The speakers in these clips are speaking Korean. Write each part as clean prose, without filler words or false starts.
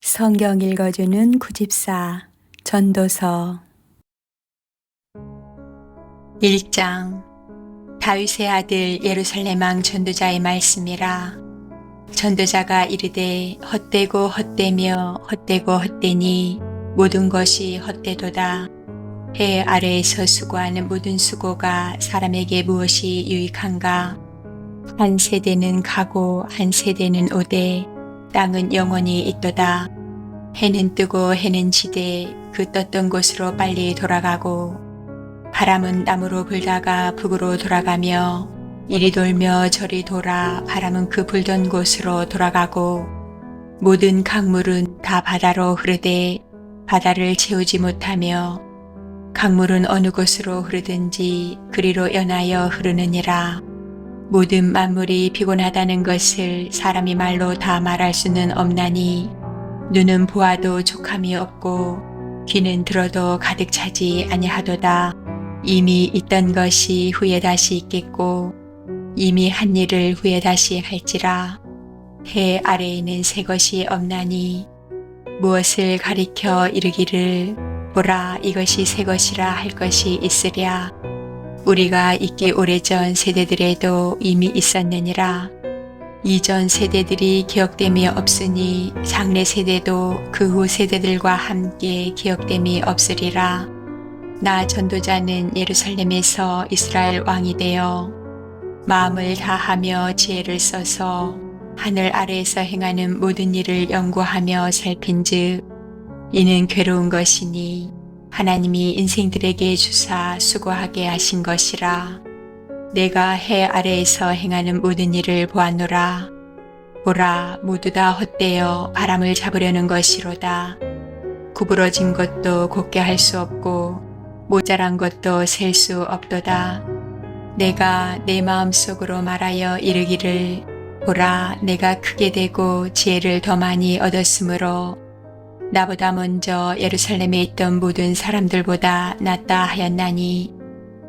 성경 읽어주는 구집사 전도서 1장. 다윗의 아들 예루살렘 왕 전도자의 말씀이라. 전도자가 이르되 헛되고 헛되며 헛되고 헛되니 모든 것이 헛되도다. 해 아래에서 수고하는 모든 수고가 사람에게 무엇이 유익한가? 한 세대는 가고 한 세대는 오되 땅은 영원히 있도다. 해는 뜨고 해는 지되 그 떴던 곳으로 빨리 돌아가고 바람은 남으로 불다가 북으로 돌아가며 이리 돌며 저리 돌아 바람은 그 불던 곳으로 돌아가고 모든 강물은 다 바다로 흐르되 바다를 채우지 못하며 강물은 어느 곳으로 흐르든지 그리로 연하여 흐르느니라. 모든 만물이 피곤하다는 것을 사람이 말로 다 말할 수는 없나니 눈은 보아도 족함이 없고 귀는 들어도 가득 차지 아니하도다. 이미 있던 것이 후에 다시 있겠고 이미 한 일을 후에 다시 할지라. 해 아래에는 새 것이 없나니 무엇을 가리켜 이르기를 보라 이것이 새 것이라 할 것이 있으랴. 우리가 있기 오래전 세대들에도 이미 있었느니라. 이전 세대들이 기억됨이 없으니 장래 세대도 그 후 세대들과 함께 기억됨이 없으리라. 나 전도자는 예루살렘에서 이스라엘 왕이 되어 마음을 다하며 지혜를 써서 하늘 아래에서 행하는 모든 일을 연구하며 살핀즉 이는 괴로운 것이니 하나님이 인생들에게 주사 수고하게 하신 것이라. 내가 해 아래에서 행하는 모든 일을 보았노라. 보라 모두 다 헛되어 바람을 잡으려는 것이로다. 구부러진 것도 곧게 할 수 없고 모자란 것도 셀 수 없도다. 내가 내 마음속으로 말하여 이르기를 보라 내가 크게 되고 지혜를 더 많이 얻었으므로 나보다 먼저 예루살렘에 있던 모든 사람들보다 낫다 하였나니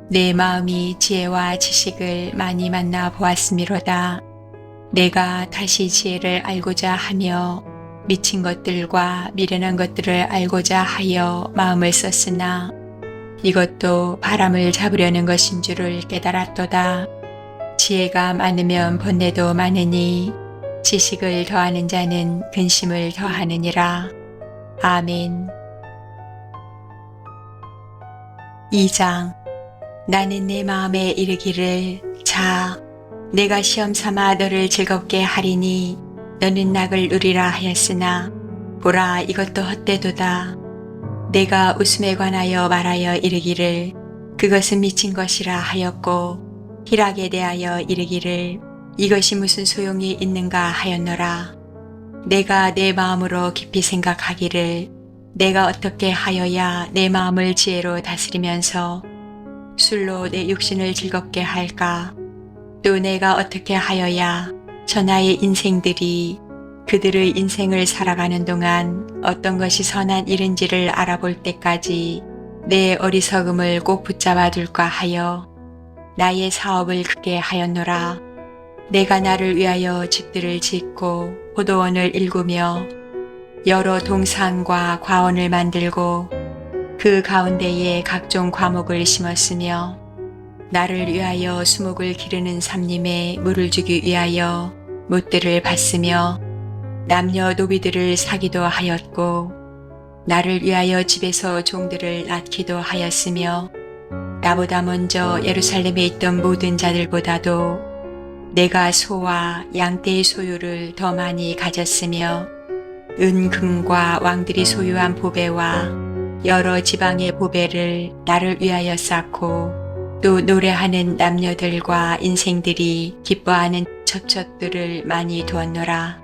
내 마음이 지혜와 지식을 많이 만나 보았음이로다. 내가 다시 지혜를 알고자 하며 미친 것들과 미련한 것들을 알고자 하여 마음을 썼으나 이것도 바람을 잡으려는 것인 줄을 깨달았도다. 지혜가 많으면 번뇌도 많으니 지식을 더하는 자는 근심을 더하느니라. 아멘. 2장. 나는 내 마음에 이르기를 자 내가 시험 삼아 너를 즐겁게 하리니 너는 낙을 누리라 하였으나 보라 이것도 헛되도다. 내가 웃음에 관하여 말하여 이르기를 그것은 미친 것이라 하였고 희락에 대하여 이르기를 이것이 무슨 소용이 있는가 하였노라. 내가 내 마음으로 깊이 생각하기를 내가 어떻게 하여야 내 마음을 지혜로 다스리면서 술로 내 육신을 즐겁게 할까? 또 내가 어떻게 하여야 전하의 인생들이 그들의 인생을 살아가는 동안 어떤 것이 선한 일인지를 알아볼 때까지 내 어리석음을 꼭 붙잡아 둘까 하여 나의 사업을 크게 하였노라. 내가 나를 위하여 집들을 짓고 포도원을 일구며 여러 동산과 과원을 만들고 그 가운데에 각종 과목을 심었으며 나를 위하여 수목을 기르는 삼림에 물을 주기 위하여 못들을 팠으며 남녀 노비들을 사기도 하였고 나를 위하여 집에서 종들을 낳기도 하였으며 나보다 먼저 예루살렘에 있던 모든 자들보다도 내가 소와 양떼의 소유를 더 많이 가졌으며 은금과 왕들이 소유한 보배와 여러 지방의 보배를 나를 위하여 쌓고 또 노래하는 남녀들과 인생들이 기뻐하는 첩첩들을 많이 두었노라.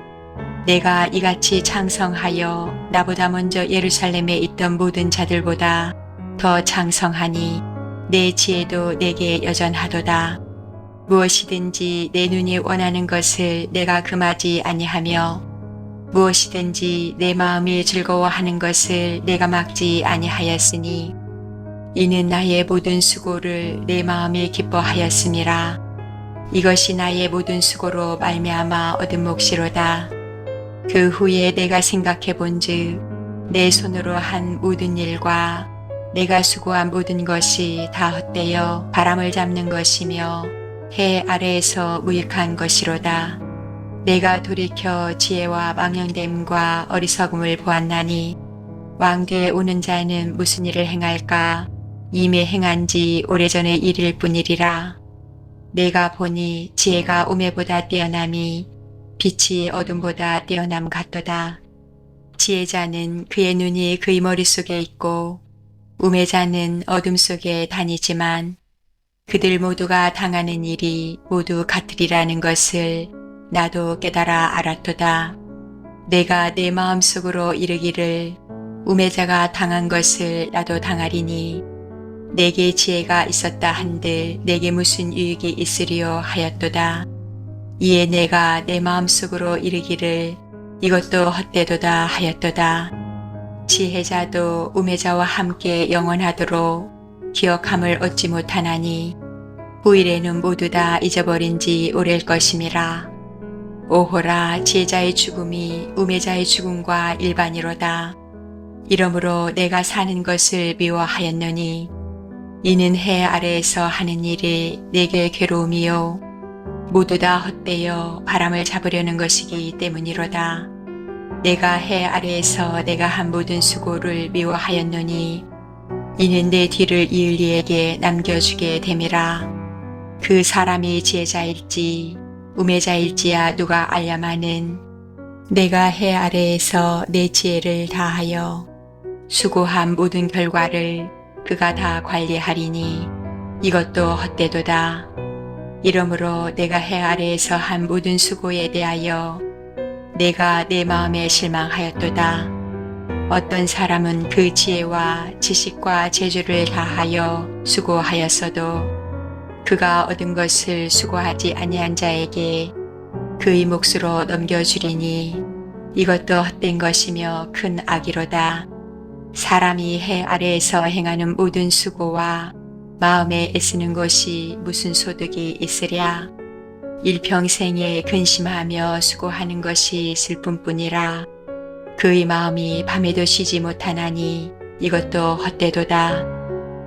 내가 이같이 창성하여 나보다 먼저 예루살렘에 있던 모든 자들보다 더 창성하니 내 지혜도 내게 여전하도다. 무엇이든지 내 눈이 원하는 것을 내가 금하지 아니하며 무엇이든지 내 마음이 즐거워하는 것을 내가 막지 아니하였으니 이는 나의 모든 수고를 내 마음이 기뻐하였음이라. 이것이 나의 모든 수고로 말미암아 얻은 몫이로다. 그 후에 내가 생각해 본즉 내 손으로 한 모든 일과 내가 수고한 모든 것이 다 헛되어 바람을 잡는 것이며 해 아래에서 무익한 것이로다. 내가 돌이켜 지혜와 망령됨과 어리석음을 보았나니 왕뒤에 오는 자는 무슨 일을 행할까? 이미 행한 지 오래전의 일일 뿐이리라. 내가 보니 지혜가 우매보다 뛰어남이 빛이 어둠보다 뛰어남 같도다. 지혜자는 그의 눈이 그의 머릿속에 있고 우매자는 어둠 속에 다니지만 그들 모두가 당하는 일이 모두 같으리라는 것을 나도 깨달아 알았도다. 내가 내 마음속으로 이르기를 우매자가 당한 것을 나도 당하리니 내게 지혜가 있었다 한들 내게 무슨 유익이 있으리요 하였도다. 이에 내가 내 마음속으로 이르기를 이것도 헛되도다 하였도다. 지혜자도 우매자와 함께 영원하도록 기억함을 얻지 못하나니 후일에는 모두 다 잊어버린 지 오래일 것임이라. 오호라 지혜자의 죽음이 우매자의 죽음과 일반이로다. 이러므로 내가 사는 것을 미워하였노니 이는 해 아래에서 하는 일이 내게 괴로움이요 모두 다 헛되어 바람을 잡으려는 것이기 때문이로다. 내가 해 아래에서 내가 한 모든 수고를 미워하였노니 이는 내 뒤를 이을 이에게 남겨주게 됨이라. 그 사람이 지혜자일지 우매자일지야 누가 알려마는 내가 해 아래에서 내 지혜를 다하여 수고한 모든 결과를 그가 다 관리하리니 이것도 헛되도다. 이러므로 내가 해 아래에서 한 모든 수고에 대하여 내가 내 마음에 실망하였도다. 어떤 사람은 그 지혜와 지식과 재주를 다하여 수고하였어도 그가 얻은 것을 수고하지 아니한 자에게 그의 몫으로 넘겨주리니 이것도 헛된 것이며 큰 악이로다. 사람이 해 아래에서 행하는 모든 수고와 마음에 애쓰는 것이 무슨 소득이 있으랴. 일평생에 근심하며 수고하는 것이 슬픔뿐이라. 그의 마음이 밤에도 쉬지 못하나니 이것도 헛되도다.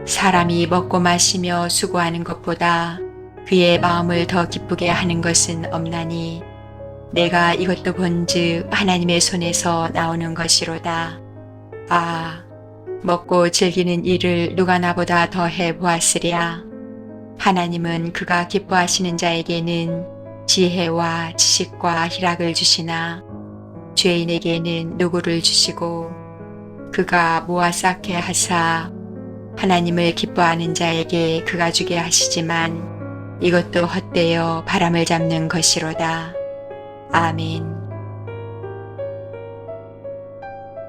사람이 먹고 마시며 수고하는 것보다 그의 마음을 더 기쁘게 하는 것은 없나니 내가 이것도 본즉 하나님의 손에서 나오는 것이로다. 아, 먹고 즐기는 일을 누가 나보다 더 해보았으랴. 하나님은 그가 기뻐하시는 자에게는 지혜와 지식과 희락을 주시나 죄인에게는 노고를 주시고 그가 모아 쌓게 하사 하나님을 기뻐하는 자에게 그가 주게 하시지만 이것도 헛되어 바람을 잡는 것이로다. 아멘.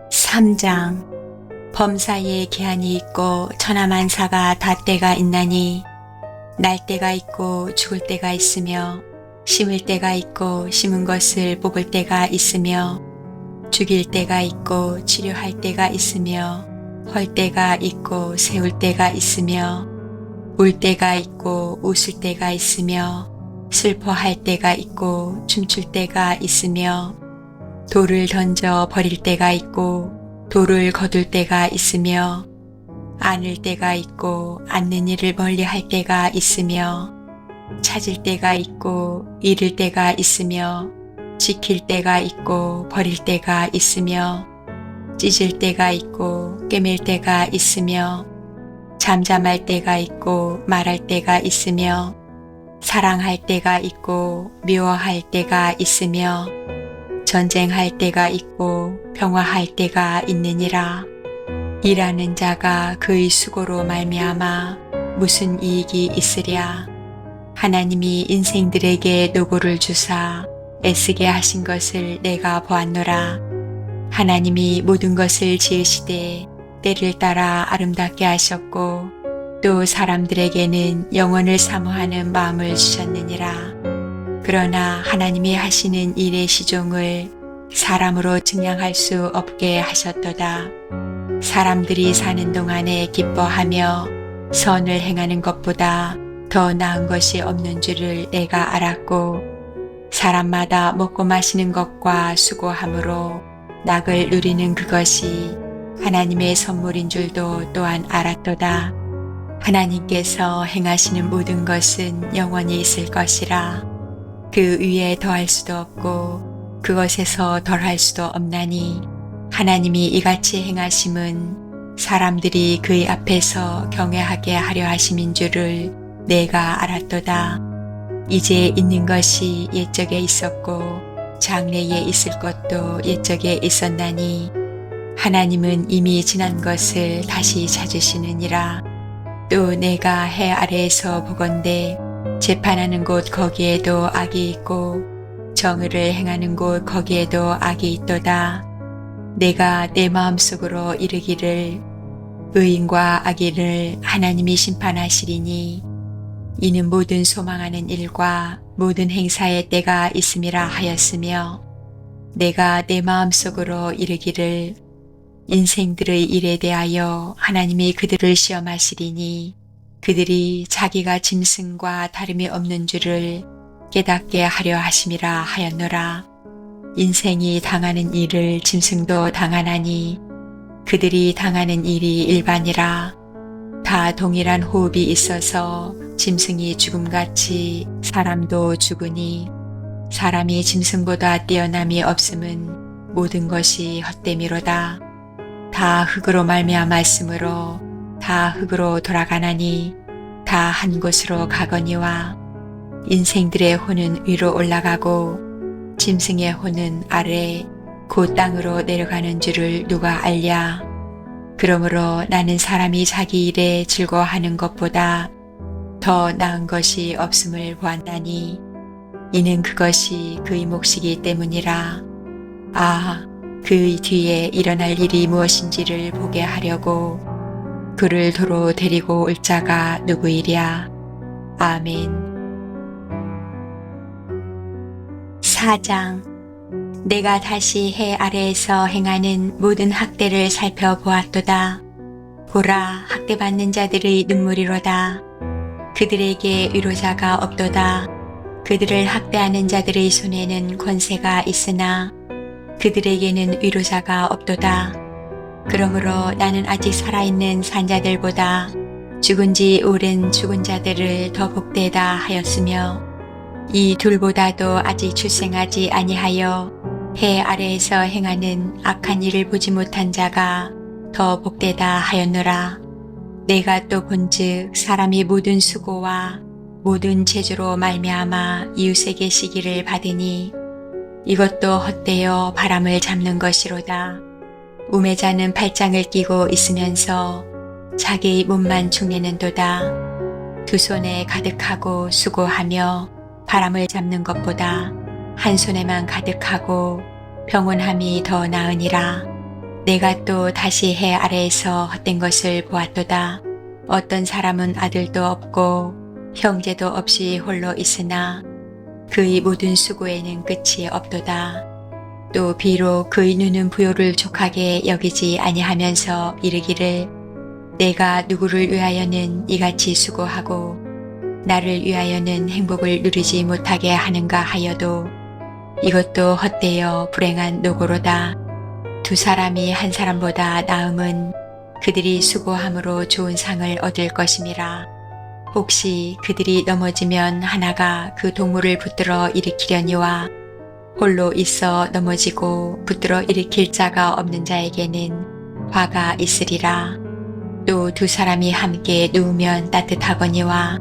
3장. 범사에 기한이 있고 천하만사가 다 때가 있나니 날 때가 있고 죽을 때가 있으며 심을 때가 있고 심은 것을 뽑을 때가 있으며 죽일 때가 있고 치료할 때가 있으며 헐 때가 있고 세울 때가 있으며 울 때가 있고 웃을 때가 있으며 슬퍼할 때가 있고 춤출 때가 있으며 돌을 던져 버릴 때가 있고 돌을 거둘 때가 있으며 안을 때가 있고 앉는 일을 멀리 할 때가 있으며 찾을 때가 있고 잃을 때가 있으며 지킬 때가 있고 버릴 때가 있으며 찢을 때가 있고 꿰맬 때가 있으며 잠잠할 때가 있고 말할 때가 있으며 사랑할 때가 있고 미워할 때가 있으며 전쟁할 때가 있고 평화할 때가 있느니라. 일하는 자가 그의 수고로 말미암아 무슨 이익이 있으랴. 하나님이 인생들에게 노고를 주사 애쓰게 하신 것을 내가 보았노라. 하나님이 모든 것을 지으시되 때를 따라 아름답게 하셨고 또 사람들에게는 영원을 사모하는 마음을 주셨느니라. 그러나 하나님이 하시는 일의 시종을 사람으로 증량할 수 없게 하셨도다. 사람들이 사는 동안에 기뻐하며 선을 행하는 것보다 더 나은 것이 없는 줄을 내가 알았고 사람마다 먹고 마시는 것과 수고함으로 낙을 누리는 그것이 하나님의 선물인 줄도 또한 알았도다. 하나님께서 행하시는 모든 것은 영원히 있을 것이라. 그 위에 더할 수도 없고 그것에서 덜할 수도 없나니 하나님이 이같이 행하심은 사람들이 그의 앞에서 경외하게 하려 하심인 줄을 내가 알았도다. 이제 있는 것이 옛적에 있었고 장래에 있을 것도 옛적에 있었나니 하나님은 이미 지난 것을 다시 찾으시느니라. 또 내가 해 아래에서 보건대 재판하는 곳 거기에도 악이 있고 정의를 행하는 곳 거기에도 악이 있도다. 내가 내 마음속으로 이르기를 의인과 악인을 하나님이 심판하시리니 이는 모든 소망하는 일과 모든 행사의 때가 있음이라 하였으며 내가 내 마음속으로 이르기를 인생들의 일에 대하여 하나님이 그들을 시험하시리니 그들이 자기가 짐승과 다름이 없는 줄을 깨닫게 하려 하심이라 하였노라. 인생이 당하는 일을 짐승도 당하나니 그들이 당하는 일이 일반이라. 다 동일한 호흡이 있어서 짐승이 죽음같이 사람도 죽으니 사람이 짐승보다 뛰어남이 없음은 모든 것이 헛됨이로다. 다 흙으로 말미암았으므로 다 흙으로 돌아가나니 다 한 곳으로 가거니와 인생들의 혼은 위로 올라가고 짐승의 혼은 아래 곧 땅으로 내려가는 줄을 누가 알랴. 그러므로 나는 사람이 자기 일에 즐거워하는 것보다 더 나은 것이 없음을 보았나니 이는 그것이 그의 몫이기 때문이라. 아, 그의 뒤에 일어날 일이 무엇인지를 보게 하려고 그를 도로 데리고 올 자가 누구이랴. 아멘. 4장. 내가 다시 해 아래에서 행하는 모든 학대를 살펴보았도다. 보라, 학대받는 자들의 눈물이로다. 그들에게 위로자가 없도다. 그들을 학대하는 자들의 손에는 권세가 있으나 그들에게는 위로자가 없도다. 그러므로 나는 아직 살아있는 산자들보다 죽은 지 오랜 죽은 자들을 더 복되다 하였으며 이 둘보다도 아직 출생하지 아니하여 해 아래에서 행하는 악한 일을 보지 못한 자가 더 복되다 하였노라. 내가 또 본즉 사람이 모든 수고와 모든 재주로 말미암아 이웃에게 시기를 받으니 이것도 헛되어 바람을 잡는 것이로다. 우매자는 팔짱을 끼고 있으면서 자기 몸만 축내는도다. 두 손에 가득하고 수고하며 바람을 잡는 것보다 한 손에만 가득하고 평온함이 더 나으니라. 내가 또 다시 해 아래에서 헛된 것을 보았도다. 어떤 사람은 아들도 없고 형제도 없이 홀로 있으나 그의 모든 수고에는 끝이 없도다. 또 비록 그의 눈은 부요를 족하게 여기지 아니하면서 이르기를 내가 누구를 위하여는 이같이 수고하고 나를 위하여는 행복을 누리지 못하게 하는가 하여도 이것도 헛되어 불행한 노고로다. 두 사람이 한 사람보다 나음은 그들이 수고함으로 좋은 상을 얻을 것임이라. 혹시 그들이 넘어지면 하나가 그 동물을 붙들어 일으키려니와 홀로 있어 넘어지고 붙들어 일으킬 자가 없는 자에게는 화가 있으리라. 또 두 사람이 함께 누우면 따뜻하거니와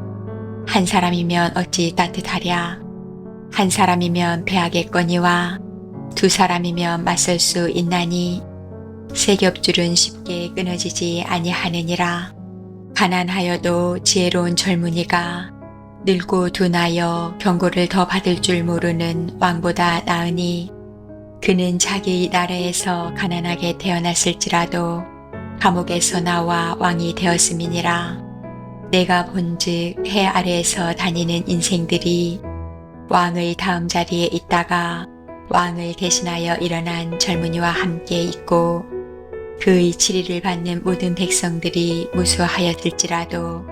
한 사람이면 어찌 따뜻하랴. 한 사람이면 패하겠거니와 두 사람이면 맞설 수 있나니 세 겹줄은 쉽게 끊어지지 아니하느니라. 가난하여도 지혜로운 젊은이가 늙고 둔하여 경고를 더 받을 줄 모르는 왕보다 나으니 그는 자기 나라에서 가난하게 태어났을지라도 감옥에서 나와 왕이 되었음이니라. 내가 본즉 해 아래에서 다니는 인생들이 왕의 다음 자리에 있다가 왕을 대신하여 일어난 젊은이와 함께 있고 그의 치리를 받는 모든 백성들이 무수하였을지라도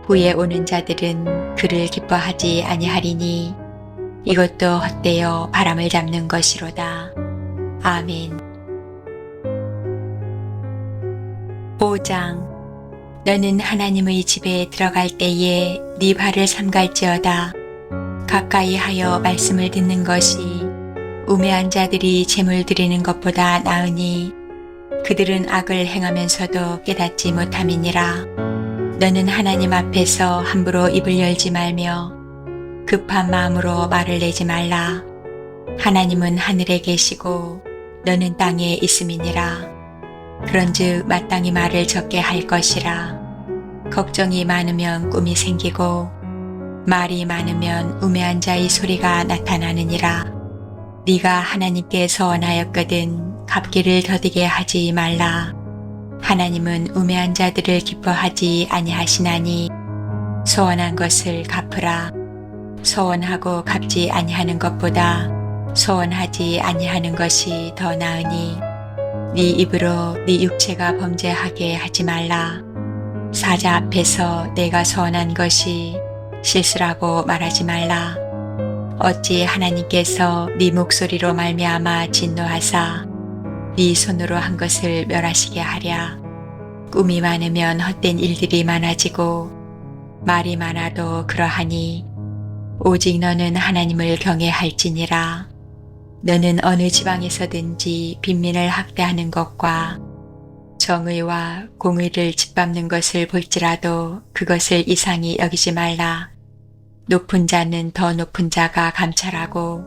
후에 오는 자들은 그를 기뻐하지 아니하리니 이것도 헛되어 바람을 잡는 것이로다. 아멘. 5장. 너는 하나님의 집에 들어갈 때에 네 발을 삼갈지어다. 가까이 하여 말씀을 듣는 것이 우매한 자들이 재물 드리는 것보다 나으니 그들은 악을 행하면서도 깨닫지 못함이니라. 너는 하나님 앞에서 함부로 입을 열지 말며 급한 마음으로 말을 내지 말라. 하나님은 하늘에 계시고 너는 땅에 있음이니라. 그런즉 마땅히 말을 적게 할 것이라. 걱정이 많으면 꿈이 생기고 말이 많으면 우매한 자의 소리가 나타나느니라. 네가 하나님께 서원하였거든 갚기를 더디게 하지 말라. 하나님은 우매한 자들을 기뻐하지 아니하시나니 소원한 것을 갚으라. 소원하고 갚지 아니하는 것보다 소원하지 아니하는 것이 더 나으니 네 입으로 네 육체가 범죄하게 하지 말라. 사자 앞에서 내가 소원한 것이 실수라고 말하지 말라. 어찌 하나님께서 네 목소리로 말미암아 진노하사 네 손으로 한 것을 멸하시게 하랴. 꿈이 많으면 헛된 일들이 많아지고 말이 많아도 그러하니 오직 너는 하나님을 경외할지니라. 너는 어느 지방에서든지 빈민을 학대하는 것과 정의와 공의를 짓밟는 것을 볼지라도 그것을 이상히 여기지 말라. 높은 자는 더 높은 자가 감찰하고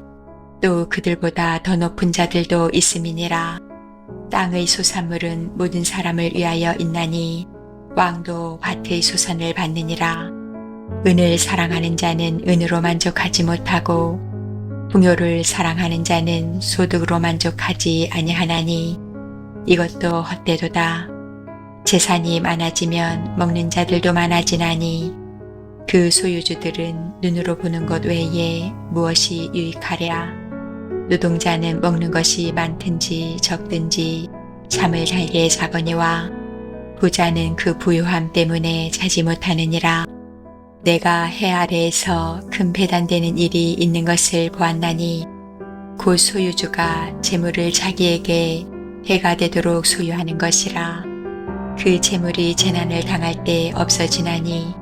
또 그들보다 더 높은 자들도 있음이니라. 땅의 소산물은 모든 사람을 위하여 있나니 왕도 밭의 소산을 받느니라. 은을 사랑하는 자는 은으로 만족하지 못하고 풍요를 사랑하는 자는 소득으로 만족하지 아니하나니 이것도 헛되도다. 재산이 많아지면 먹는 자들도 많아지나니 그 소유주들은 눈으로 보는 것 외에 무엇이 유익하랴. 노동자는 먹는 것이 많든지 적든지 잠을 잘게 자거니와 부자는 그 부유함 때문에 자지 못하느니라. 내가 해 아래에서 큰 배단되는 일이 있는 것을 보았나니 곧 소유주가 재물을 자기에게 해가 되도록 소유하는 것이라. 그 재물이 재난을 당할 때 없어지나니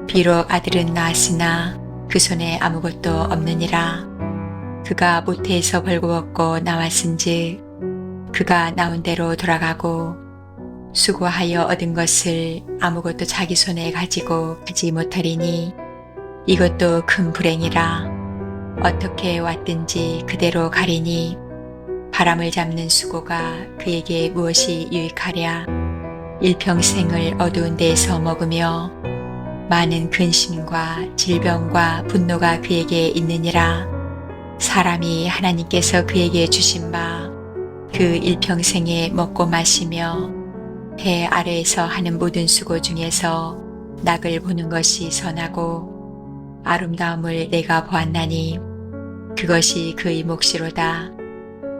비록 아들은 낳았으나 그 손에 아무것도 없느니라. 그가 모태에서 벌거벗고 나왔은즉 그가 나온 대로 돌아가고 수고하여 얻은 것을 아무것도 자기 손에 가지고 가지 못하리니 이것도 큰 불행이라. 어떻게 왔든지 그대로 가리니 바람을 잡는 수고가 그에게 무엇이 유익하랴. 일평생을 어두운 데에서 먹으며 많은 근심과 질병과 분노가 그에게 있느니라. 사람이 하나님께서 그에게 주신 바 그 일평생에 먹고 마시며 해 아래에서 하는 모든 수고 중에서 낙을 보는 것이 선하고 아름다움을 내가 보았나니 그것이 그의 몫이로다.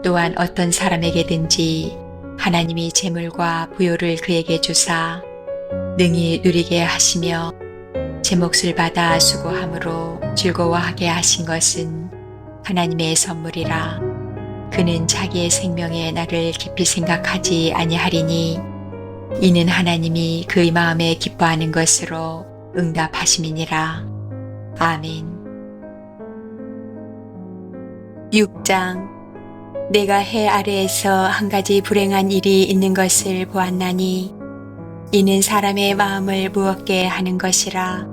또한 어떤 사람에게든지 하나님이 재물과 부요를 그에게 주사 능히 누리게 하시며 제 몫을 받아 수고함으로 즐거워하게 하신 것은 하나님의 선물이라. 그는 자기의 생명의 날을 깊이 생각하지 아니하리니 이는 하나님이 그의 마음에 기뻐하는 것으로 응답하심이니라. 아멘. 6장. 내가 해 아래에서 한 가지 불행한 일이 있는 것을 보았나니 이는 사람의 마음을 무겁게 하는 것이라.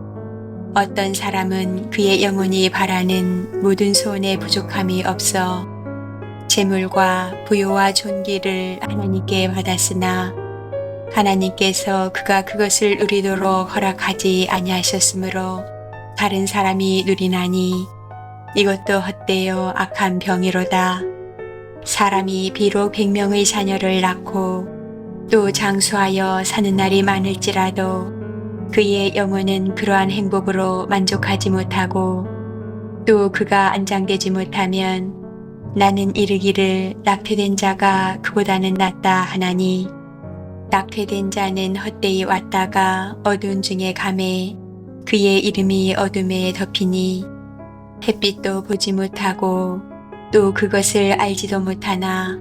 어떤 사람은 그의 영혼이 바라는 모든 소원에 부족함이 없어 재물과 부요와 존귀를 하나님께 받았으나 하나님께서 그가 그것을 누리도록 허락하지 아니하셨으므로 다른 사람이 누리나니 이것도 헛되어 악한 병이로다. 사람이 비록 100명의 자녀를 낳고 또 장수하여 사는 날이 많을지라도 그의 영혼은 그러한 행복으로 만족하지 못하고 또 그가 안장되지 못하면 나는 이르기를 낙태된 자가 그보다는 낫다 하나니 낙태된 자는 헛되이 왔다가 어두운 중에 감해 그의 이름이 어둠에 덮이니 햇빛도 보지 못하고 또 그것을 알지도 못하나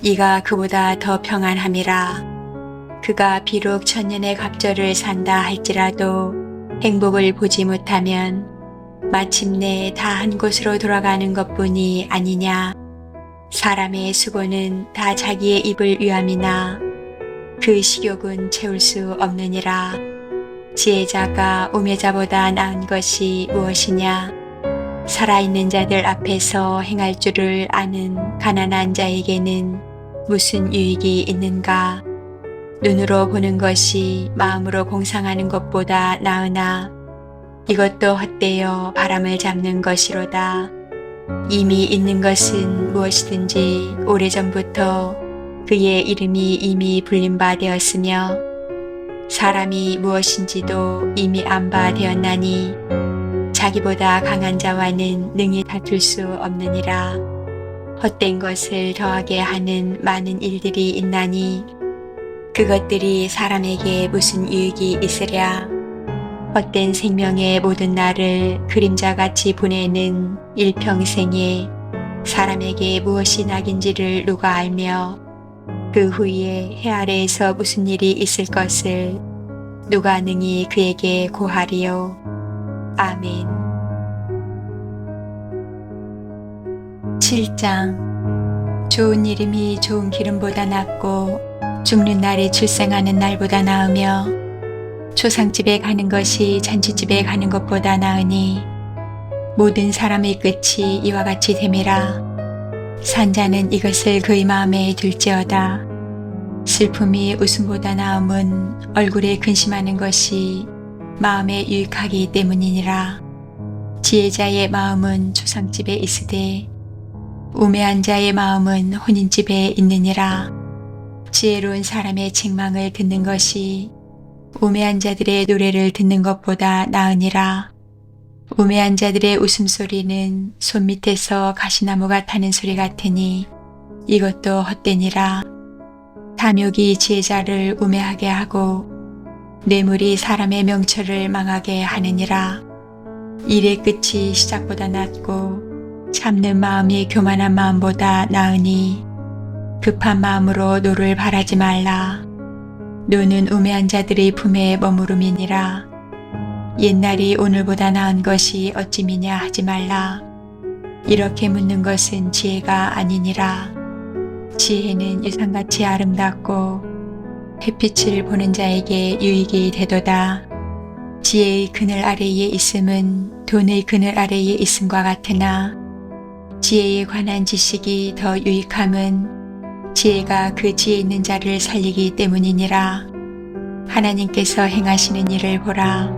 이가 그보다 더 평안함이라. 그가 비록 천년의 갑절을 산다 할지라도 행복을 보지 못하면 마침내 다 한 곳으로 돌아가는 것뿐이 아니냐. 사람의 수고는 다 자기의 입을 위함이나 그 식욕은 채울 수 없느니라. 지혜자가 우매자보다 나은 것이 무엇이냐. 살아있는 자들 앞에서 행할 줄을 아는 가난한 자에게는 무슨 유익이 있는가. 눈으로 보는 것이 마음으로 공상하는 것보다 나으나 이것도 헛되어 바람을 잡는 것이로다. 이미 있는 것은 무엇이든지 오래전부터 그의 이름이 이미 불린 바 되었으며 사람이 무엇인지도 이미 안 바 되었나니 자기보다 강한 자와는 능히 다툴 수 없느니라. 헛된 것을 더하게 하는 많은 일들이 있나니 그것들이 사람에게 무슨 유익이 있으랴. 헛된 생명의 모든 날을 그림자같이 보내는 일평생에 사람에게 무엇이 낙인지를 누가 알며 그 후에 해 아래에서 무슨 일이 있을 것을 누가 능히 그에게 고하리요. 아멘. 7장. 좋은 이름이 좋은 기름보다 낫고 죽는 날이 출생하는 날보다 나으며 초상집에 가는 것이 잔치집에 가는 것보다 나으니 모든 사람의 끝이 이와 같이 됨이라. 산자는 이것을 그의 마음에 둘지어다. 슬픔이 웃음보다 나음은 얼굴에 근심하는 것이 마음에 유익하기 때문이니라. 지혜자의 마음은 초상집에 있으되 우매한 자의 마음은 혼인집에 있느니라. 지혜로운 사람의 책망을 듣는 것이 우매한 자들의 노래를 듣는 것보다 나으니라. 우매한 자들의 웃음소리는 손밑에서 가시나무가 타는 소리 같으니 이것도 헛되니라. 탐욕이 지혜자를 우매하게 하고 뇌물이 사람의 명철을 망하게 하느니라. 일의 끝이 시작보다 낫고 참는 마음이 교만한 마음보다 나으니 급한 마음으로 노를 바라지 말라. 노는 우매한 자들의 품에 머무름이니라. 옛날이 오늘보다 나은 것이 어찌미냐 하지 말라. 이렇게 묻는 것은 지혜가 아니니라. 지혜는 유상같이 아름답고 햇빛을 보는 자에게 유익이 되도다. 지혜의 그늘 아래에 있음은 돈의 그늘 아래에 있음과 같으나 지혜에 관한 지식이 더 유익함은 지혜가 그 지혜 있는 자를 살리기 때문이니라. 하나님께서 행하시는 일을 보라.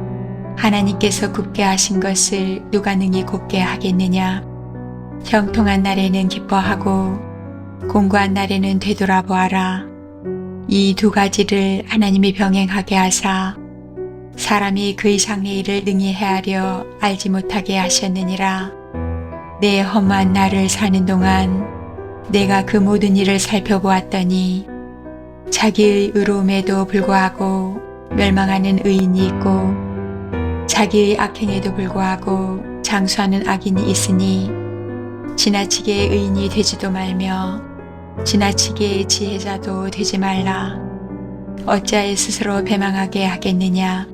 하나님께서 굽게 하신 것을 누가 능히 곱게 하겠느냐. 형통한 날에는 기뻐하고 공고한 날에는 되돌아보아라. 이 두 가지를 하나님이 병행하게 하사 사람이 그의 장래일을 능히 헤아려 알지 못하게 하셨느니라. 내 험한 날을 사는 동안 내가 그 모든 일을 살펴보았더니 자기의 의로움에도 불구하고 멸망하는 의인이 있고 자기의 악행에도 불구하고 장수하는 악인이 있으니 지나치게 의인이 되지도 말며 지나치게 지혜자도 되지 말라. 어찌하여 스스로 배망하게 하겠느냐.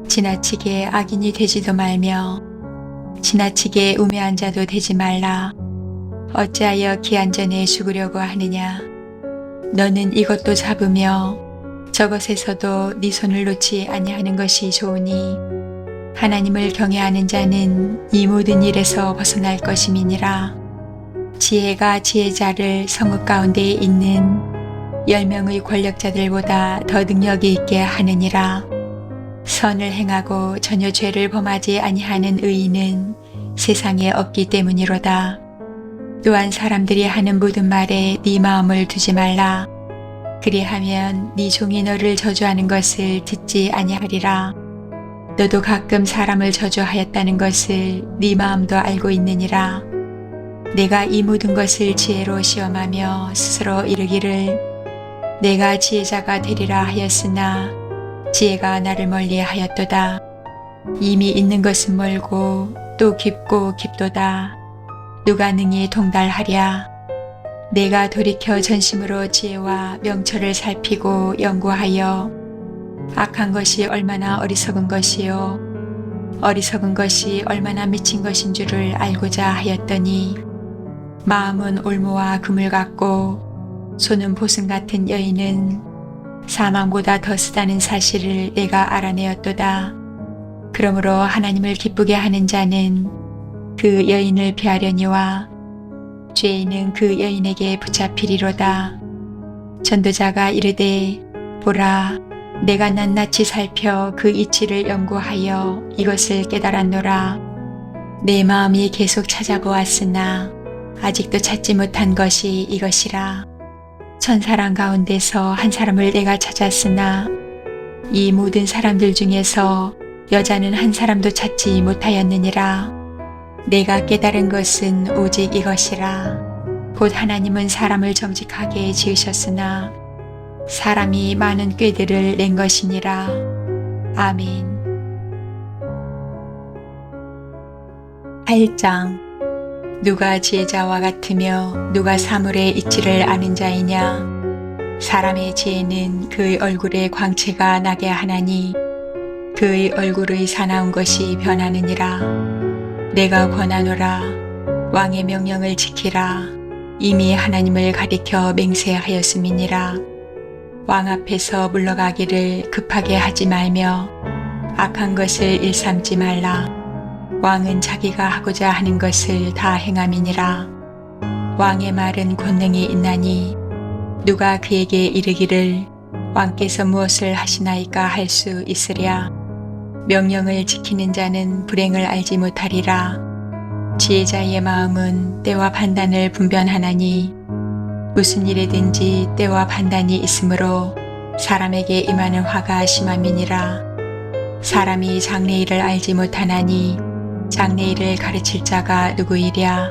지나치게 악인이 되지도 말며 지나치게 우매한 자도 되지 말라. 어찌하여 기한 전에 죽으려고 하느냐. 너는 이것도 잡으며 저것에서도 네 손을 놓지 아니하는 것이 좋으니 하나님을 경외하는 자는 이 모든 일에서 벗어날 것임이니라. 지혜가 지혜자를 성읍 가운데 있는 10명의 권력자들보다 더 능력이 있게 하느니라. 선을 행하고 전혀 죄를 범하지 아니하는 의인은 세상에 없기 때문이로다. 또한 사람들이 하는 모든 말에 네 마음을 두지 말라. 그리하면 네 종이 너를 저주하는 것을 듣지 아니하리라. 너도 가끔 사람을 저주하였다는 것을 네 마음도 알고 있느니라. 내가 이 모든 것을 지혜로 시험하며 스스로 이르기를 내가 지혜자가 되리라 하였으나 지혜가 나를 멀리하였도다. 이미 있는 것은 멀고 또 깊고 깊도다. 누가 능히 통달하랴. 내가 돌이켜 전심으로 지혜와 명철을 살피고 연구하여 악한 것이 얼마나 어리석은 것이요 어리석은 것이 얼마나 미친 것인 줄을 알고자 하였더니 마음은 올무와 금을 같고 손은 보승 같은 여인은 사망보다 더 쓰다는 사실을 내가 알아내었도다. 그러므로 하나님을 기쁘게 하는 자는 그 여인을 피하려니와 죄인은 그 여인에게 붙잡히리로다. 전도자가 이르되 보라 내가 낱낱이 살펴 그 이치를 연구하여 이것을 깨달았노라. 내 마음이 계속 찾아보았으나 아직도 찾지 못한 것이 이것이라. 천사랑 가운데서 한 사람을 내가 찾았으나 이 모든 사람들 중에서 여자는 한 사람도 찾지 못하였느니라. 내가 깨달은 것은 오직 이것이라. 곧 하나님은 사람을 정직하게 지으셨으나 사람이 많은 꾀들을 낸 것이니라. 아멘. 8장. 누가 지혜자와 같으며 누가 사물의 이치를 아는 자이냐. 사람의 지혜는 그의 얼굴에 광채가 나게 하나니 그의 얼굴의 사나운 것이 변하느니라. 내가 권하노라. 왕의 명령을 지키라. 이미 하나님을 가리켜 맹세하였음이니라. 왕 앞에서 물러가기를 급하게 하지 말며 악한 것을 일삼지 말라. 왕은 자기가 하고자 하는 것을 다 행함이니라. 왕의 말은 권능이 있나니 누가 그에게 이르기를 왕께서 무엇을 하시나이까 할 수 있으랴. 명령을 지키는 자는 불행을 알지 못하리라. 지혜자의 마음은 때와 판단을 분별하나니 무슨 일이든지 때와 판단이 있으므로 사람에게 임하는 화가 심함이니라. 사람이 장래일을 알지 못하나니 장래일을 가르칠 자가 누구이랴.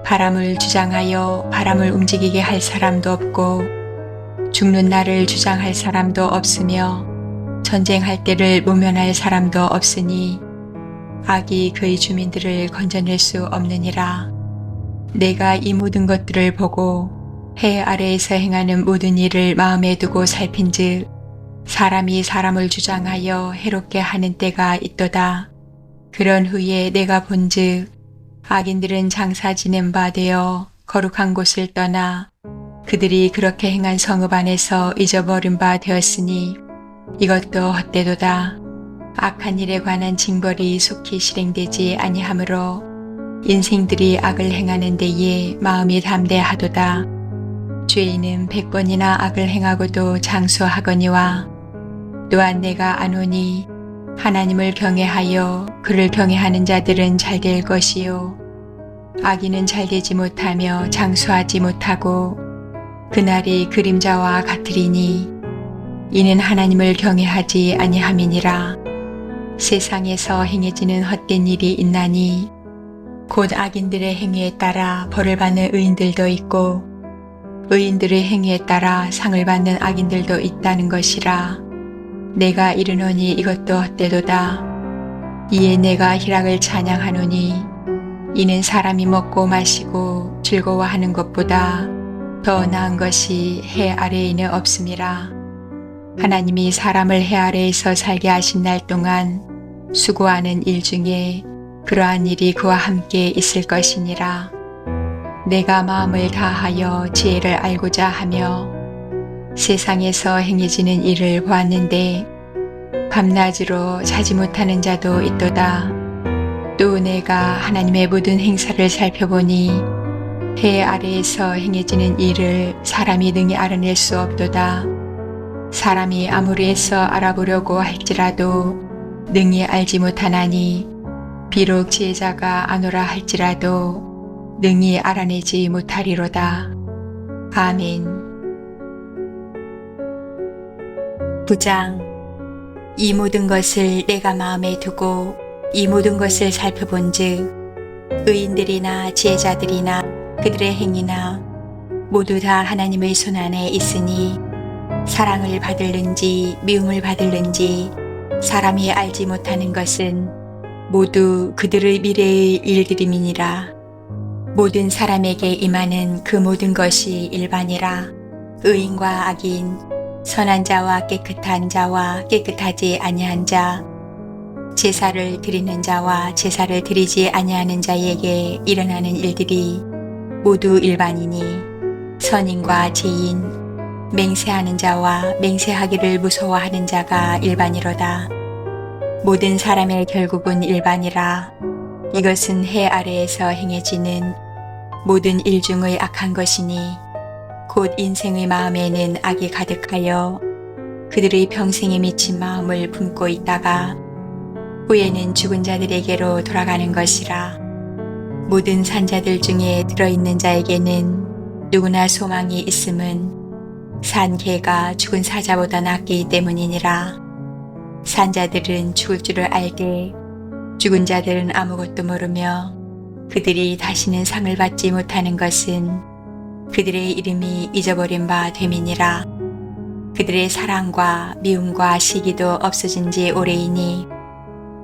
바람을 주장하여 바람을 움직이게 할 사람도 없고 죽는 날을 주장할 사람도 없으며 전쟁할 때를 모면할 사람도 없으니 악이 그의 주민들을 건져낼 수 없느니라. 내가 이 모든 것들을 보고 해 아래에서 행하는 모든 일을 마음에 두고 살핀즉 사람이 사람을 주장하여 해롭게 하는 때가 있도다. 그런 후에 내가 본즉 악인들은 장사 지낸 바 되어 거룩한 곳을 떠나 그들이 그렇게 행한 성읍 안에서 잊어버린 바 되었으니 이것도 헛되도다. 악한 일에 관한 징벌이 속히 실행되지 아니하므로 인생들이 악을 행하는 데에 마음이 담대하도다. 죄인은 100번이나 악을 행하고도 장수하거니와 또한 내가 아노니 하나님을 경외하여 그를 경외하는 자들은 잘될 것이요 악인은 잘되지 못하며 장수하지 못하고 그날이 그림자와 같으리니 이는 하나님을 경외하지 아니함이니라. 세상에서 행해지는 헛된 일이 있나니 곧 악인들의 행위에 따라 벌을 받는 의인들도 있고 의인들의 행위에 따라 상을 받는 악인들도 있다는 것이라. 내가 이르노니 이것도 헛되도다. 이에 내가 희락을 찬양하노니 이는 사람이 먹고 마시고 즐거워하는 것보다 더 나은 것이 해 아래에는 없음이라. 하나님이 사람을 해 아래에서 살게 하신 날 동안 수고하는 일 중에 그러한 일이 그와 함께 있을 것이니라. 내가 마음을 다하여 지혜를 알고자 하며 세상에서 행해지는 일을 보았는데 밤낮으로 자지 못하는 자도 있도다. 또 내가 하나님의 모든 행사를 살펴보니 해 아래에서 행해지는 일을 사람이 능히 알아낼 수 없도다. 사람이 아무리 애써 알아보려고 할지라도 능히 알지 못하나니 비록 지혜자가 아노라 할지라도 능히 알아내지 못하리로다. 아멘. 9장. 이 모든 것을 내가 마음에 두고 이 모든 것을 살펴본즉 의인들이나 지혜자들이나 그들의 행위나 모두 다 하나님의 손안에 있으니 사랑을 받을는지 미움을 받을는지 사람이 알지 못하는 것은 모두 그들의 미래의 일들임이니라. 모든 사람에게 임하는 그 모든 것이 일반이라. 의인과 악인, 선한 자와 깨끗한 자와 깨끗하지 아니한 자, 제사를 드리는 자와 제사를 드리지 아니하는 자에게 일어나는 일들이 모두 일반이니, 선인과 죄인, 맹세하는 자와 맹세하기를 무서워하는 자가 일반이로다. 모든 사람의 결국은 일반이라. 이것은 해 아래에서 행해지는 모든 일 중의 악한 것이니, 곧 인생의 마음에는 악이 가득하여 그들의 평생에 미친 마음을 품고 있다가 후에는 죽은 자들에게로 돌아가는 것이라. 모든 산자들 중에 들어있는 자에게는 누구나 소망이 있음은 산 개가 죽은 사자보다 낫기 때문이니라. 산자들은 죽을 줄을 알되 죽은 자들은 아무것도 모르며 그들이 다시는 상을 받지 못하는 것은 그들의 이름이 잊어버린 바 됨이니라. 그들의 사랑과 미움과 시기도 없어진 지 오래이니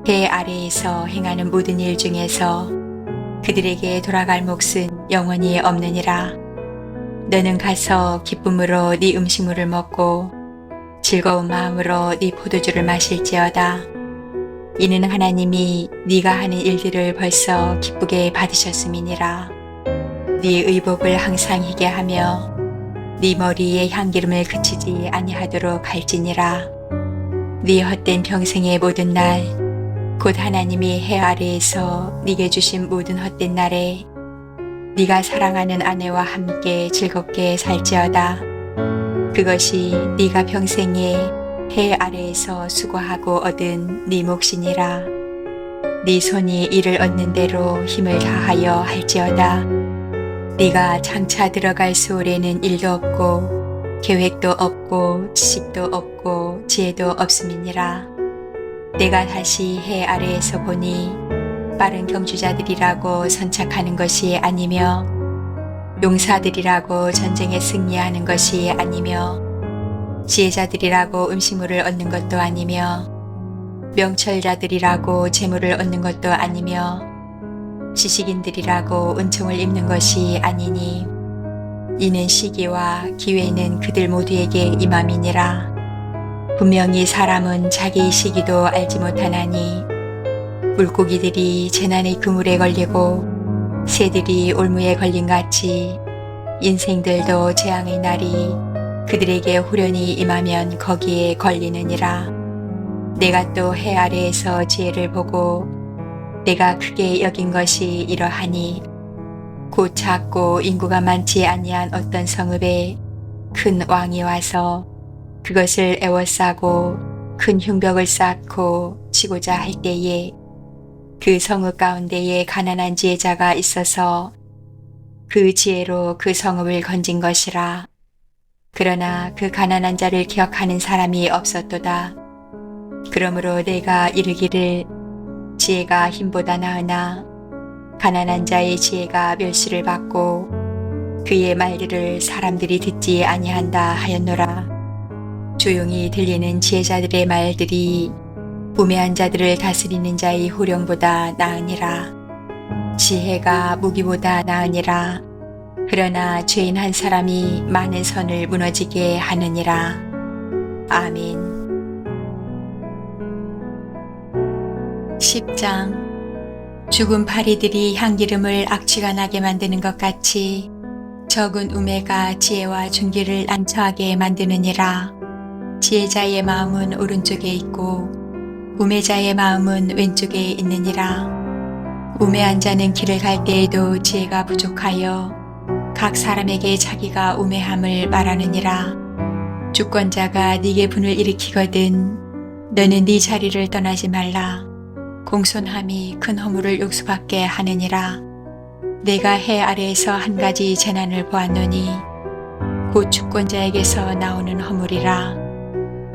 해 아래에서 행하는 모든 일 중에서 그들에게 돌아갈 몫은 영원히 없느니라. 너는 가서 기쁨으로 네 음식물을 먹고 즐거운 마음으로 네 포도주를 마실지어다. 이는 하나님이 네가 하는 일들을 벌써 기쁘게 받으셨음이니라. 네 의복을 항상 희게 하며 네 머리에 향기름을 그치지 아니하도록 할지니라. 네 헛된 평생의 모든 날, 곧 하나님이 해 아래에서 네게 주신 모든 헛된 날에 네가 사랑하는 아내와 함께 즐겁게 살지어다. 그것이 네가 평생에 해 아래에서 수고하고 얻은 네 몫이니라. 네 손이 이를 얻는 대로 힘을 다하여 할지어다. 네가 장차 들어갈 소홀에는 일도 없고 계획도 없고 지식도 없고 지혜도 없음이니라. 내가 다시 해 아래에서 보니 빠른 경주자들이라고 선착하는 것이 아니며 용사들이라고 전쟁에 승리하는 것이 아니며 지혜자들이라고 음식물을 얻는 것도 아니며 명철자들이라고 재물을 얻는 것도 아니며 지식인들이라고 은총을 입는 것이 아니니, 이는 시기와 기회는 그들 모두에게 임함이니라. 분명히 사람은 자기의 시기도 알지 못하나니 물고기들이 재난의 그물에 걸리고 새들이 올무에 걸린 같이 인생들도 재앙의 날이 그들에게 후련히 임하면 거기에 걸리느니라. 내가 또 해 아래에서 지혜를 보고 내가 크게 여긴 것이 이러하니, 곧 작고 인구가 많지 아니한 어떤 성읍에 큰 왕이 와서 그것을 에워싸고 큰 흉벽을 쌓고 치고자 할 때에 그 성읍 가운데에 가난한 지혜자가 있어서 그 지혜로 그 성읍을 건진 것이라. 그러나 그 가난한 자를 기억하는 사람이 없었도다. 그러므로 내가 이르기를 지혜가 힘보다 나으나 가난한 자의 지혜가 멸시를 받고 그의 말들을 사람들이 듣지 아니한다 하였노라. 조용히 들리는 지혜자들의 말들이 우매한 자들을 다스리는 자의 호령보다 나으니라. 지혜가 무기보다 나으니라. 그러나 죄인 한 사람이 많은 선을 무너지게 하느니라. 아멘. 10장. 죽은 파리들이 향기름을 악취가 나게 만드는 것 같이 적은 우매가 지혜와 존귀를 난처하게 만드느니라. 지혜자의 마음은 오른쪽에 있고 우매자의 마음은 왼쪽에 있느니라. 우매한 자는 길을 갈 때에도 지혜가 부족하여 각 사람에게 자기가 우매함을 말하느니라. 주권자가 네게 분을 일으키거든 너는 네 자리를 떠나지 말라. 공손함이 큰 허물을 용서받게 하느니라. 내가 해 아래에서 한 가지 재난을 보았노니 곧 주권자에게서 나오는 허물이라.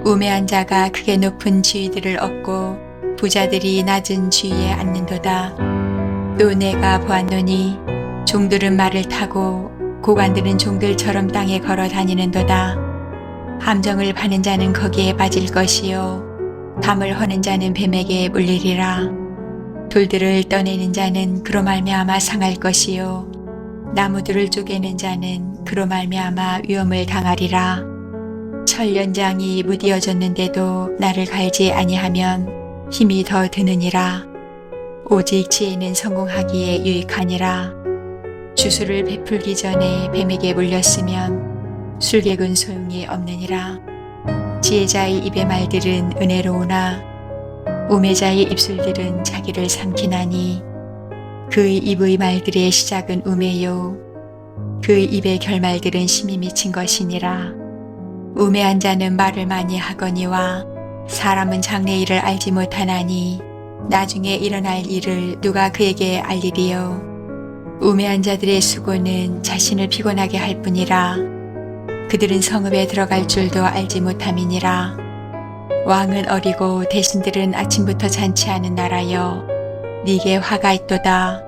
우매한 자가 크게 높은 지위들을 얻고 부자들이 낮은 지위에 앉는도다. 또 내가 보았노니 종들은 말을 타고 고관들은 종들처럼 땅에 걸어 다니는도다. 함정을 파는 자는 거기에 빠질 것이요 담을 허는 자는 뱀에게 물리리라. 돌들을 떠내는 자는 그로 말미암아 상할 것이요 나무들을 쪼개는 자는 그로 말미암아 위험을 당하리라. 철 연장이 무디어졌는데도 나를 갈지 아니하면 힘이 더 드느니라. 오직 지혜는 성공하기에 유익하니라. 주술을 베풀기 전에 뱀에게 물렸으면 술객은 소용이 없느니라. 지혜자의 입의 말들은 은혜로우나 우매자의 입술들은 자기를 삼키나니 그의 입의 말들의 시작은 우매요 그의 입의 결말들은 심히 미친 것이니라. 우매한 자는 말을 많이 하거니와 사람은 장래일을 알지 못하나니 나중에 일어날 일을 누가 그에게 알리리요. 우매한 자들의 수고는 자신을 피곤하게 할 뿐이라 그들은 성읍에 들어갈 줄도 알지 못함이니라. 왕은 어리고 대신들은 아침부터 잔치하는 나라여 네게 화가 있도다.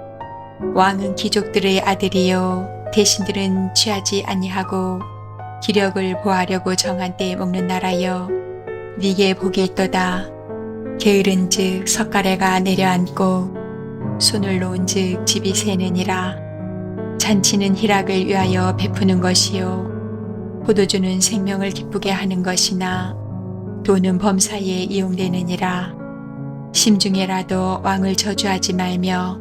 왕은 귀족들의 아들이요 대신들은 취하지 아니하고 기력을 보하려고 정한 때에 먹는 나라여 네게 복이 있도다. 게으른즉 석가래가 내려앉고 손을 놓은즉 집이 새느니라. 잔치는 희락을 위하여 베푸는 것이요 포도주는 생명을 기쁘게 하는 것이나 돈은 범사에 이용되느니라. 심중에라도 왕을 저주하지 말며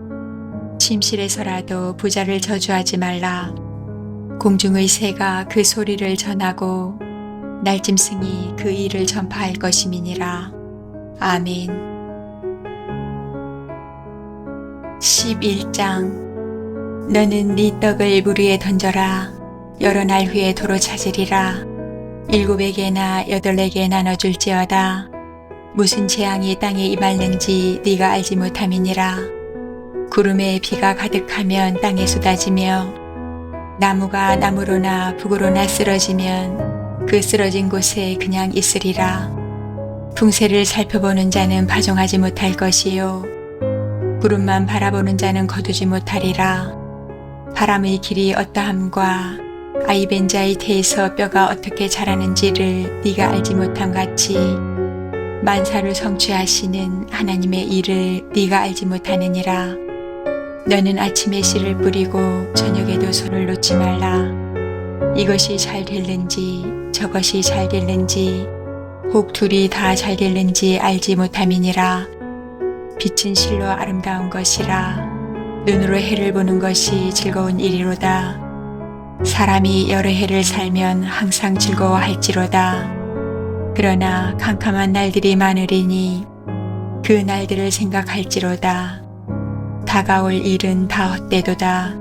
침실에서라도 부자를 저주하지 말라. 공중의 새가 그 소리를 전하고 날짐승이 그 일을 전파할 것임이니라. 아멘. 11장. 너는 네 떡을 물 위에 던져라. 여러 날 후에 도로 찾으리라. 7에게나 8에게 나눠줄지어다. 무슨 재앙이 땅에 임할는지 네가 알지 못함이니라. 구름에 비가 가득하면 땅에 쏟아지며 나무가 나무로나 북으로나 쓰러지면 그 쓰러진 곳에 그냥 있으리라. 풍세를 살펴보는 자는 파종하지 못할 것이요 구름만 바라보는 자는 거두지 못하리라. 바람의 길이 어떠함과 아이벤 자의 태에서 뼈가 어떻게 자라는지를 네가 알지 못함 같이 만사를 성취하시는 하나님의 일을 네가 알지 못하느니라. 너는 아침에 씨를 뿌리고 저녁에도 손을 놓지 말라. 이것이 잘 될는지 저것이 잘 될는지 혹 둘이 다 잘 될는지 알지 못함이니라. 빛은 실로 아름다운 것이라. 눈으로 해를 보는 것이 즐거운 일이로다. 사람이 여러 해를 살면 항상 즐거워할지로다. 그러나 캄캄한 날들이 많으리니 그 날들을 생각할지로다. 다가올 일은 다 헛되도다.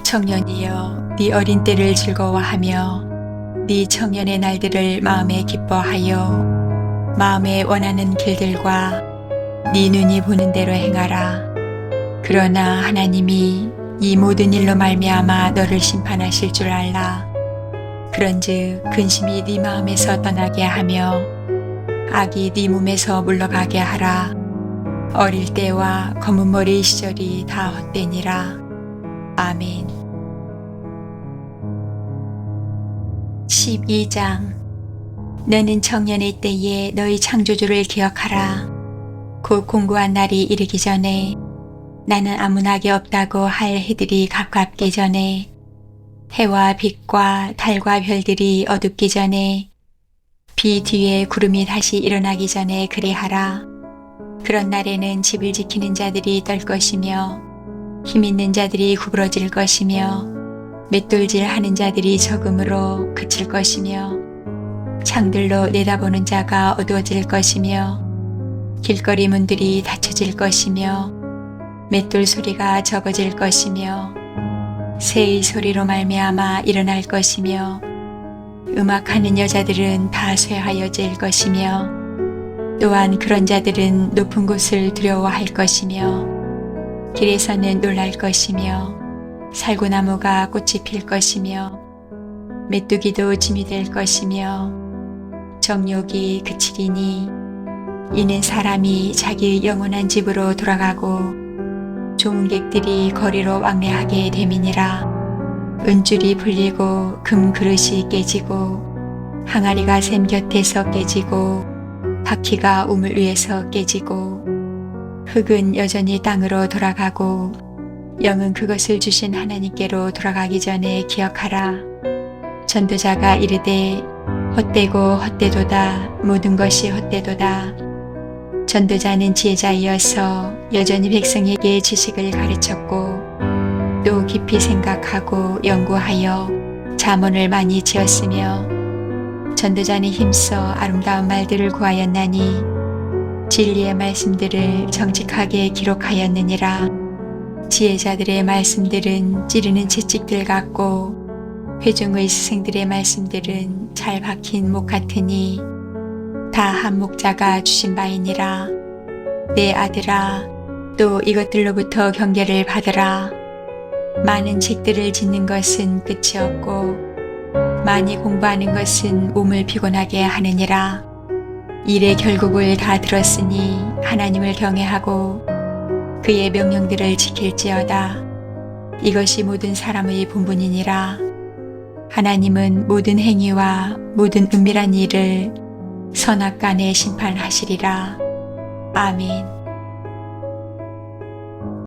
청년이여 네 어린 때를 즐거워하며 네 청년의 날들을 마음에 기뻐하여 마음에 원하는 길들과 네 눈이 보는 대로 행하라. 그러나 하나님이 이 모든 일로 말미암아 너를 심판하실 줄 알라. 그런즉 근심이 네 마음에서 떠나게 하며 악이 네 몸에서 물러가게 하라. 어릴 때와 검은 머리의 시절이 다 헛되니라. 아멘. 12장. 너는 청년의 때에 너희 창조주를 기억하라. 곧 공고한 날이 이르기 전에 나는 아무나게 없다고 할 해들이 가깝기 전에 해와 빛과 달과 별들이 어둡기 전에 비 뒤에 구름이 다시 일어나기 전에 그리하라. 그런 날에는 집을 지키는 자들이 떨 것이며 힘 있는 자들이 구부러질 것이며 맷돌질 하는 자들이 적음으로 그칠 것이며 창들로 내다보는 자가 어두워질 것이며 길거리 문들이 닫혀질 것이며 맷돌 소리가 적어질 것이며 새의 소리로 말미암아 일어날 것이며 음악하는 여자들은 다 쇠하여질 것이며 또한 그런 자들은 높은 곳을 두려워할 것이며 길에서는 놀랄 것이며 살구나무가 꽃이 필 것이며 메뚜기도 짐이 될 것이며 정욕이 그치리니 이는 사람이 자기 영원한 집으로 돌아가고 종객들이 거리로 왕래하게 됨이니라. 은줄이 풀리고 금 그릇이 깨지고 항아리가 샘 곁에서 깨지고 바퀴가 우물 위에서 깨지고 흙은 여전히 땅으로 돌아가고 영은 그것을 주신 하나님께로 돌아가기 전에 기억하라. 전도자가 이르되 헛되고 헛되도다. 모든 것이 헛되도다. 전도자는 지혜자이어서 여전히 백성에게 지식을 가르쳤고 또 깊이 생각하고 연구하여 잠언을 많이 지었으며 전도자는 힘써 아름다운 말들을 구하였나니 진리의 말씀들을 정직하게 기록하였느니라. 지혜자들의 말씀들은 찌르는 채찍들 같고 회중의 스승들의 말씀들은 잘 박힌 목 같으니 다 한 목자가 주신 바이니라. 내 아들아, 또 이것들로부터 경계를 받으라. 많은 책들을 짓는 것은 끝이 없고 많이 공부하는 것은 몸을 피곤하게 하느니라. 일의 결국을 다 들었으니 하나님을 경외하고 그의 명령들을 지킬지어다. 이것이 모든 사람의 본분이니라. 하나님은 모든 행위와 모든 은밀한 일을 선악간에 심판하시리라. 아멘.